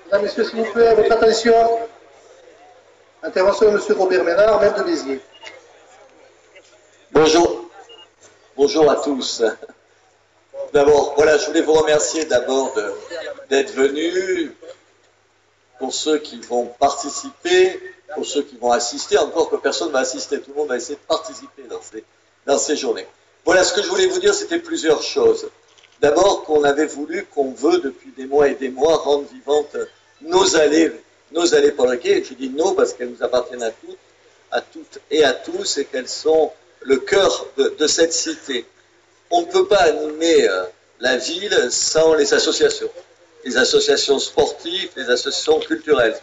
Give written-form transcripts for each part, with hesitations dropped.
Mesdames, Messieurs, s'il vous plaît, votre attention. Intervention de M. Robert Ménard, maire de Béziers. Bonjour. Bonjour à tous. D'abord, voilà, je voulais vous remercier d'abord d'être venus. Pour ceux qui vont participer, pour ceux qui vont assister, encore que personne ne va assister, tout le monde va essayer de participer dans ces journées. Voilà, ce que je voulais vous dire, c'était plusieurs choses. D'abord, qu'on avait voulu, qu'on veut depuis des mois et des mois, rendre vivantes nos allées Paul Riquet. Je dis nos parce qu'elles nous appartiennent à toutes et à tous, et qu'elles sont le cœur de cette cité. On ne peut pas animer la ville sans les associations sportives, les associations culturelles.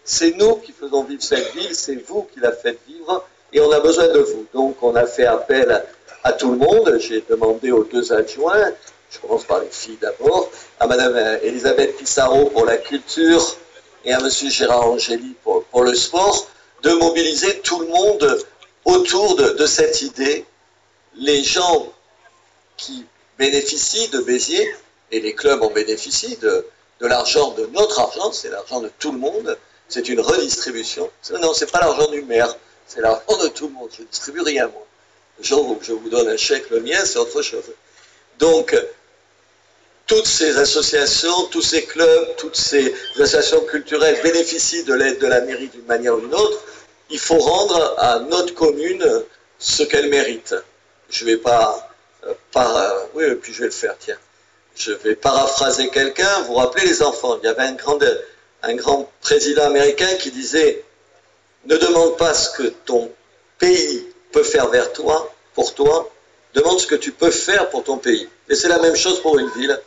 C'est nous qui faisons vivre cette ville, c'est vous qui la faites vivre, et on a besoin de vous. Donc on a fait appel à tout le monde. J'ai demandé aux deux adjoints, je commence par les filles d'abord, à Madame Elisabeth Pissarro pour la culture et à Monsieur Gérard Angéli pour le sport, de mobiliser tout le monde autour de cette idée. Les gens qui bénéficient de Béziers, et les clubs en bénéficient de l'argent, de notre argent, c'est l'argent de tout le monde, c'est une redistribution. Non, c'est pas l'argent du maire, c'est l'argent de tout le monde. Je ne distribue rien, moi. Le jour où je vous donne un chèque, le mien, c'est autre chose. Donc, toutes ces associations, tous ces clubs, toutes ces associations culturelles bénéficient de l'aide de la mairie d'une manière ou d'une autre. Il faut rendre à notre commune ce qu'elle mérite. Je ne vais pas... oui, puis je vais le faire, tiens. Je vais paraphraser quelqu'un. Vous vous rappelez les enfants, il y avait un grand président américain qui disait « Ne demande pas ce que ton pays peut faire pour toi, demande ce que tu peux faire pour ton pays. » Et c'est la même chose pour une ville.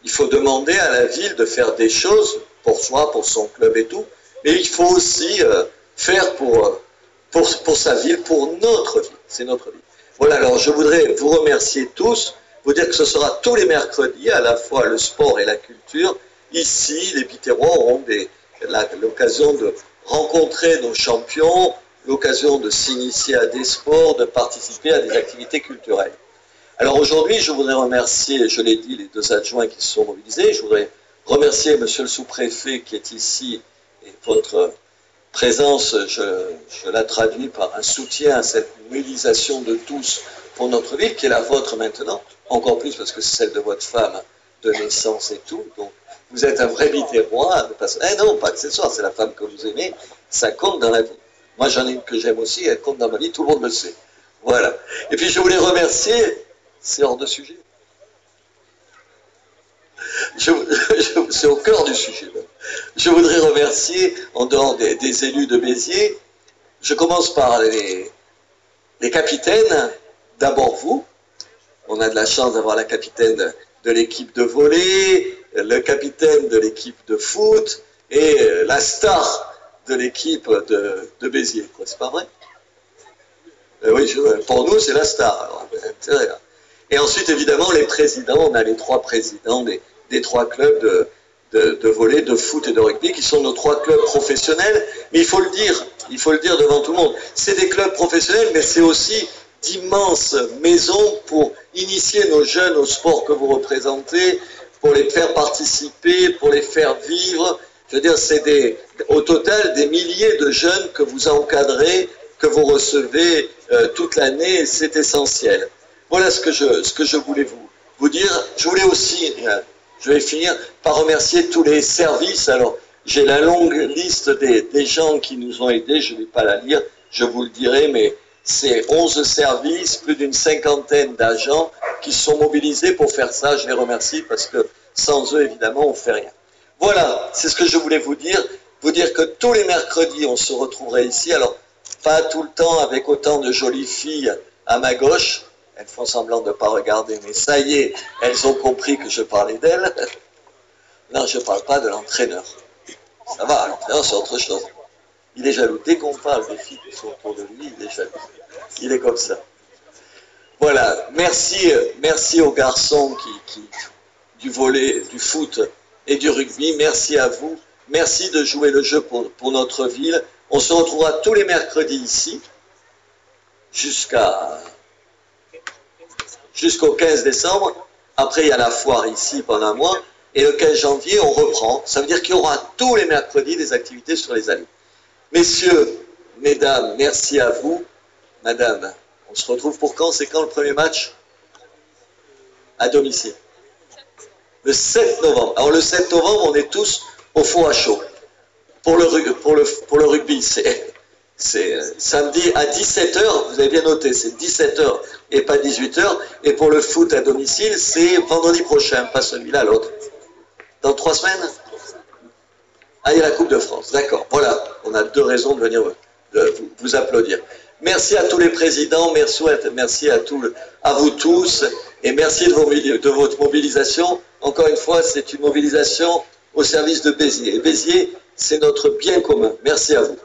Il faut demander à la ville de faire des choses pour soi, pour son club et tout, mais il faut aussi faire pour sa ville, pour notre ville. C'est notre ville. Voilà, alors je voudrais vous remercier tous, vous dire que ce sera tous les mercredis, à la fois le sport et la culture. Ici, les Biterrois auront l'occasion de rencontrer nos champions, l'occasion de s'initier à des sports, de participer à des activités culturelles. Alors aujourd'hui, je voudrais remercier, je l'ai dit, les deux adjoints qui se sont mobilisés. Je voudrais remercier monsieur le sous-préfet qui est ici, et votre présence, je la traduis par un soutien à cette mobilisation de tous pour notre ville, qui est la vôtre maintenant, encore plus parce que c'est celle de votre femme de naissance et tout. Donc, vous êtes un vrai Biterrois. Non, pas accessoire, c'est la femme que vous aimez, ça compte dans la vie. Moi, j'en ai une que j'aime aussi, elle compte dans ma vie, tout le monde le sait. Voilà. Et puis, je voulais remercier, c'est hors de sujet. C'est au cœur du sujet. Je voudrais remercier, en dehors des élus de Béziers, je commence par les capitaines, d'abord vous. On a de la chance d'avoir la capitaine de l'équipe de volley, le capitaine de l'équipe de foot et la star de l'équipe de Béziers. C'est pas vrai? Oui, pour nous, c'est la star. Alors, et ensuite, évidemment, les présidents, on a les trois présidents des trois clubs de volley, de foot et de rugby, qui sont nos trois clubs professionnels. Mais il faut le dire devant tout le monde. C'est des clubs professionnels, mais c'est aussi d'immenses maisons pour initier nos jeunes au sport que vous représentez, pour les faire participer, pour les faire vivre. Je veux dire, c'est au total des milliers de jeunes que vous encadrez, que vous recevez toute l'année, c'est essentiel. Voilà ce que je voulais vous dire. Je voulais aussi, je vais finir par remercier tous les services. Alors, j'ai la longue liste des gens qui nous ont aidés, je ne vais pas la lire, je vous le dirai, mais c'est 11 services, plus d'une cinquantaine d'agents qui sont mobilisés pour faire ça. Je les remercie parce que sans eux, évidemment, on ne fait rien. Voilà, c'est ce que je voulais vous dire que tous les mercredis, on se retrouverait ici. Alors, pas tout le temps avec autant de jolies filles à ma gauche. Elles font semblant de ne pas regarder, mais ça y est, elles ont compris que je parlais d'elles. Non, je ne parle pas de l'entraîneur. Ça va, l'entraîneur, c'est autre chose. Il est jaloux. Dès qu'on parle des filles qui sont autour de lui, il est jaloux. Il est comme ça. Voilà, merci aux garçons du volley, du foot et du rugby. Merci à vous. Merci de jouer le jeu pour notre ville. On se retrouvera tous les mercredis ici, jusqu'au 15 décembre. Après, il y a la foire ici pendant un mois. Et le 15 janvier, on reprend. Ça veut dire qu'il y aura tous les mercredis des activités sur les allées. Messieurs, mesdames, merci à vous. Madame, on se retrouve pour quand? C'est quand le premier match? À domicile. Le 7 novembre. Alors le 7 novembre, on est tous au four à chaud. Pour le rugby, c'est samedi à 17h, vous avez bien noté, c'est 17h et pas 18h. Et pour le foot à domicile, c'est vendredi prochain, pas celui-là, l'autre. Dans 3 semaines? Ah, il y a la Coupe de France, d'accord. Voilà, on a 2 raisons de venir vous applaudir. Merci à tous les présidents, merci à vous tous, et merci de votre mobilisation. Encore une fois, c'est une mobilisation au service de Béziers. Et Béziers, c'est notre bien commun. Merci à vous.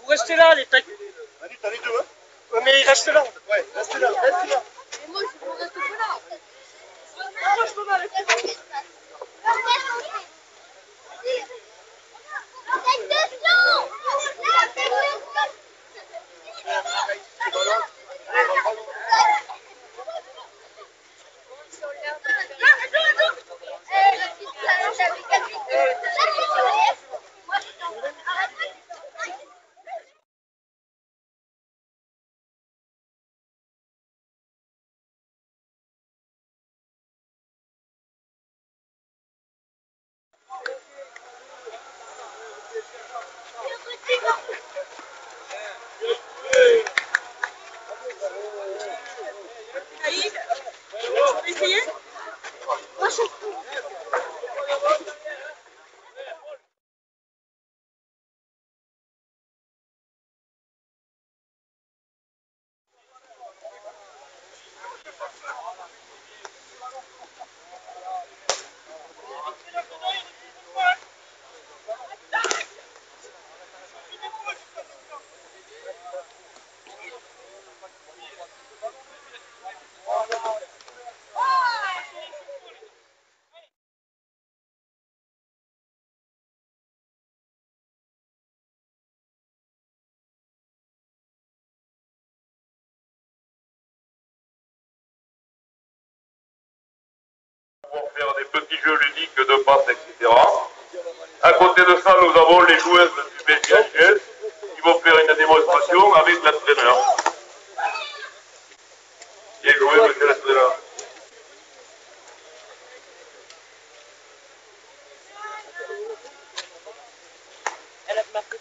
Vous restez là, les tacs. T'en es 2, hein? Ouais, mais il reste là. Ouais, reste là, reste là. Et moi, je reste là. Moi, je peux pas rester là. Pour faire des petits jeux ludiques de passes, etc. À côté de ça, nous avons les joueuses du BCHS qui vont faire une démonstration avec l'entraîneur. Bien joué, monsieur l'entraîneur. Elle a marqué